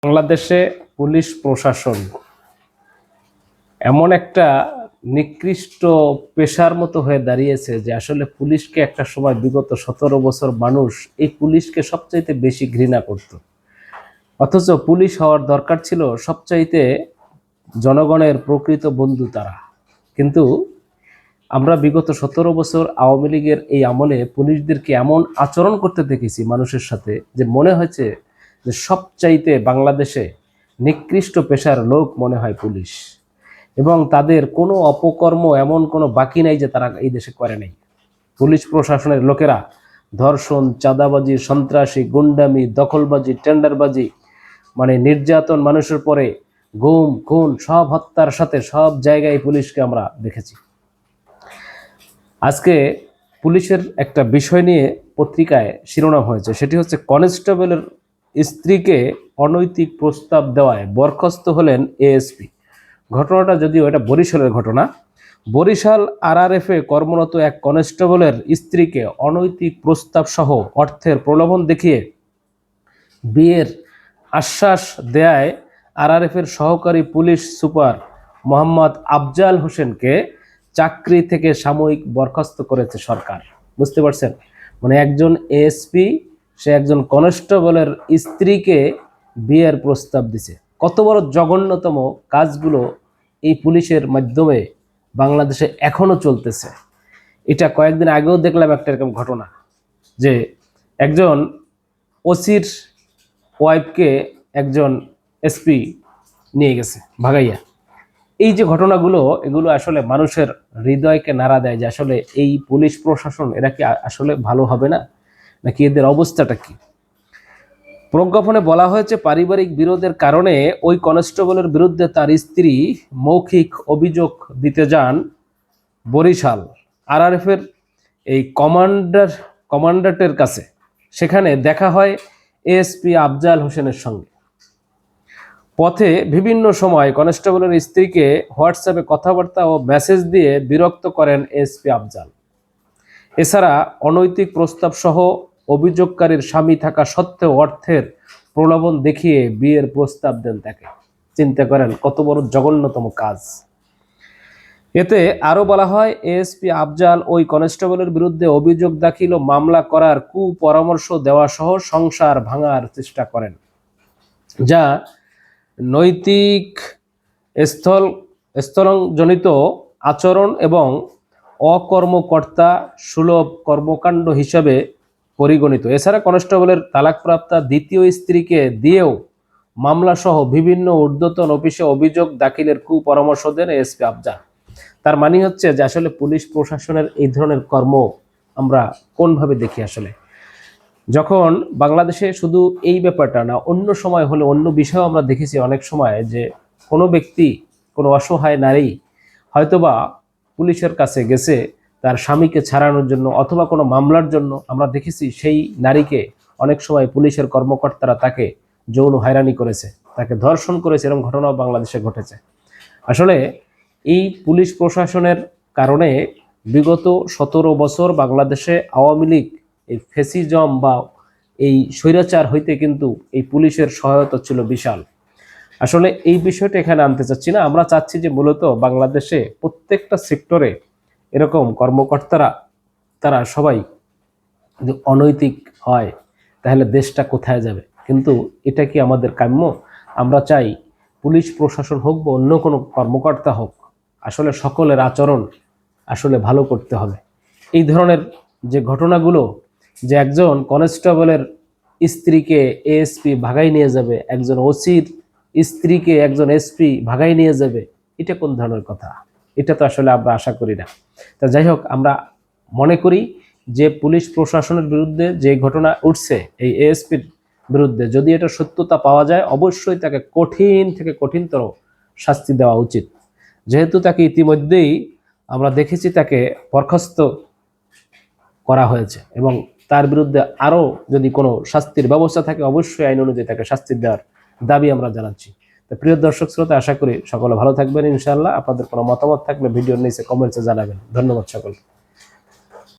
বাংলাদেশে পুলিশ প্রশাসন এমন একটা নিকৃষ্ট পেশার মতো হয়ে দাঁড়িয়েছে যে আসলে পুলিশকে একটা সময় বিগত 17 বছর মানুষ এই পুলিশকে সবচাইতে বেশি ঘৃণা করত। অথচ পুলিশ হওয়ার দরকার ছিল সবচাইতে জনগণের প্রকৃত বন্ধু তারা। কিন্তু আমরা বিগত 17 বছর আওয়ামী লীগের এই আমলে পুলিশদেরকে এমন আচরণ করতে দেখেছি মানুষের সাথে যে মনে হয়েছে যে সবচাইতে বাংলাদেশে নিকৃষ্ট পেশার লোক মনে হয় পুলিশ, এবং তাদের কোনো অপকর্ম এমন কোনো বাকি নাই যে তারা এই দেশে করে নাই। পুলিশ প্রশাসনের লোকেরা ধর্ষণ, চাঁদাবাজি, সন্ত্রাসী, গুন্ডামি, দখলবাজি, টেন্ডারবাজি, মানে নির্যাতন, মানুষের পরে গুম খুন, সব হত্যার সাথে সব জায়গায় পুলিশকে আমরা দেখেছি। আজকে পুলিশের একটা বিষয় নিয়ে পত্রিকায় শিরোনাম হয়েছে, সেটি হচ্ছে কনস্টেবলের স্ত্রীকে অনৈতিক প্রস্তাব দেওয়ায় বরখাস্ত হলেন এএসপি। ঘটনাটা যদিও এটা বরিশালের ঘটনা। বরিশাল আরআরএফে কর্মরত এক কনস্টেবলের স্ত্রীকে অনৈতিক প্রস্তাব সহ অর্থের প্রলোভন দেখিয়ে বিয়ের আশ্বাস দেয় আরআরএফের সহকারী পুলিশ সুপার মোহাম্মদ আফজাল হোসেনকে চাকরি থেকে সাময়িক বরখাস্ত করেছে সরকার। বুঝতে পারছেন? মানে একজন এএসপি সে একজন কনস্টেবলের স্ত্রীকে বিয়ের প্রস্তাব দিছে। কত বড় জঘন্যতম কাজগুলো এই পুলিশের মাধ্যমে বাংলাদেশে এখনো চলতেছে। এটা কয়েকদিন আগেও দেখলাম একটা এরকম ঘটনা, যে একজন ওসির ওয়াইফকে একজন এসপি নিয়ে গেছে ভাগাইয়া। এই যে ঘটনাগুলো, এগুলো আসলে মানুষের হৃদয়কে নাড়া দেয় যে আসলে এই পুলিশ প্রশাসন এরা কি আসলে ভালো হবে না, নাকি এদের অবস্থাটা কি। প্রজ্ঞাপনে বলা হয়েছে পারিবারিক বিরোধের কারণে ওই কনস্টেবলের বিরুদ্ধে তার স্ত্রী মৌখিক অভিযোগ দিতে যান বরিশাল আরআরএফের এই কমান্ডারের কাছে। সেখানে দেখা হয় এএসপি আফজাল হোসেনের সঙ্গে। পথে বিভিন্ন সময় কনস্টেবলের স্ত্রীকে হোয়াটসঅ্যাপে কথাবার্তা ও মেসেজ দিয়ে বিরক্ত করেন এএসপি আফজাল। এছাড়া অনৈতিক প্রস্তাব সহ অভিযোগকারীর স্বামী থাকা সত্ত্বেও অর্থের প্রলোভন দেখিয়ে বিয়ের প্রস্তাব দেন তাকে। চিন্তা করেন কত বড় জঘন্যতম কাজ। এতে আরো বলা হয় এএসপি আফজাল ওই কনস্টেবলের বিরুদ্ধে অভিযোগ দাখিল ও মামলা করার কুপরামর্শ দেওয়া সহ সংসার ভাঙার চেষ্টা করেন, যা নৈতিক স্থলজনিত আচরণ এবং অকর্মকর্তা সুলভ কর্মকাণ্ড হিসাবে পরিগণিত। এছাড়া কনস্টেবলের তালাকপ্রাপ্তা দ্বিতীয় স্ত্রীকে দিয়েও মামলা সহ বিভিন্ন ঊর্ধ্বতন অফিসে অভিযোগ দাখিলের কুপরামর্শ দেন এএসপি আফজাল। তার মানে হচ্ছে যে আসলে পুলিশ প্রশাসনের এই ধরনের কর্ম আমরা কোনভাবে দেখি। আসলে যখন বাংলাদেশে শুধু এই ব্যাপারটা না, অন্য সময় হলে অন্য বিষয়েও আমরা দেখেছি অনেক সময় যে কোনো ব্যক্তি, কোনো অসহায় নারী হয়তোবা পুলিশের কাছে গেছে তার স্বামীকে ছাড়ানোর জন্য অথবা কোনো মামলার জন্য, আমরা দেখেছি সেই নারীকে অনেক সময় পুলিশের কর্মকর্তারা তাকে যৌন হয়রানি করেছে, তাকে ধর্ষণ করেছে। এরকম ঘটনাও বাংলাদেশে ঘটেছে। আসলে এই পুলিশ প্রশাসনের কারণে বিগত 17 বছর বাংলাদেশে আওয়ামী লীগ এই ফ্যাসিজম বা এই স্বৈরাচার হইতে কিন্তু এই পুলিশের সহায়তা ছিল বিশাল। আসলে এই বিষয়টা এখানে আনতে চাচ্ছি না। আমরা চাচ্ছি যে মূলত বাংলাদেশে প্রত্যেকটা সেক্টরে এরকম কর্মকর্তারা তারা সবাই যদি অনৈতিক হয় তাহলে দেশটা কোথায় যাবে। কিন্তু এটা কি আমাদের কাম্য? আমরা চাই পুলিশ প্রশাসন হোক বা অন্য কোনো কর্মকর্তা হোক, আসলে সকলের আচরণ আসলে ভালো করতে হবে। এই ধরনের যে ঘটনাগুলো, যে একজন কনস্টেবলের স্ত্রীকে এএসপি ভাগাই নিয়ে যাবে, একজন ওসির স্ত্রীকে একজন এসপি ভাগাই নিয়ে যাবে, এটা কোন ধরনের কথা? এটা তো আসলে আমরা আশা করি না। তা যাই হোক, আমরা মনে করি যে পুলিশ প্রশাসনের বিরুদ্ধে যে ঘটনা উঠছে এই এএসপির বিরুদ্ধে, যদি এটা সত্যতা পাওয়া যায় অবশ্যই তাকে কঠিন থেকে কঠিনতর শাস্তি দেওয়া উচিত। যেহেতু তাকে ইতিমধ্যেই আমরা দেখেছি তাকে বরখাস্ত করা হয়েছে, এবং তার বিরুদ্ধে আরও যদি কোনো শাস্তির ব্যবস্থা থাকে অবশ্যই আইন অনুযায়ী তাকে শাস্তি দেওয়ার দাবি আমরা জানাচ্ছি। তো প্রিয় দর্শক শ্রোতা, আশা করি সকলে ভালো থাকবেন ইনশাআল্লাহ। আপনাদের কোনো মতামত থাকলে ভিডিওর নিচে কমেন্টসে জানাবেন। ধন্যবাদ সকলকে।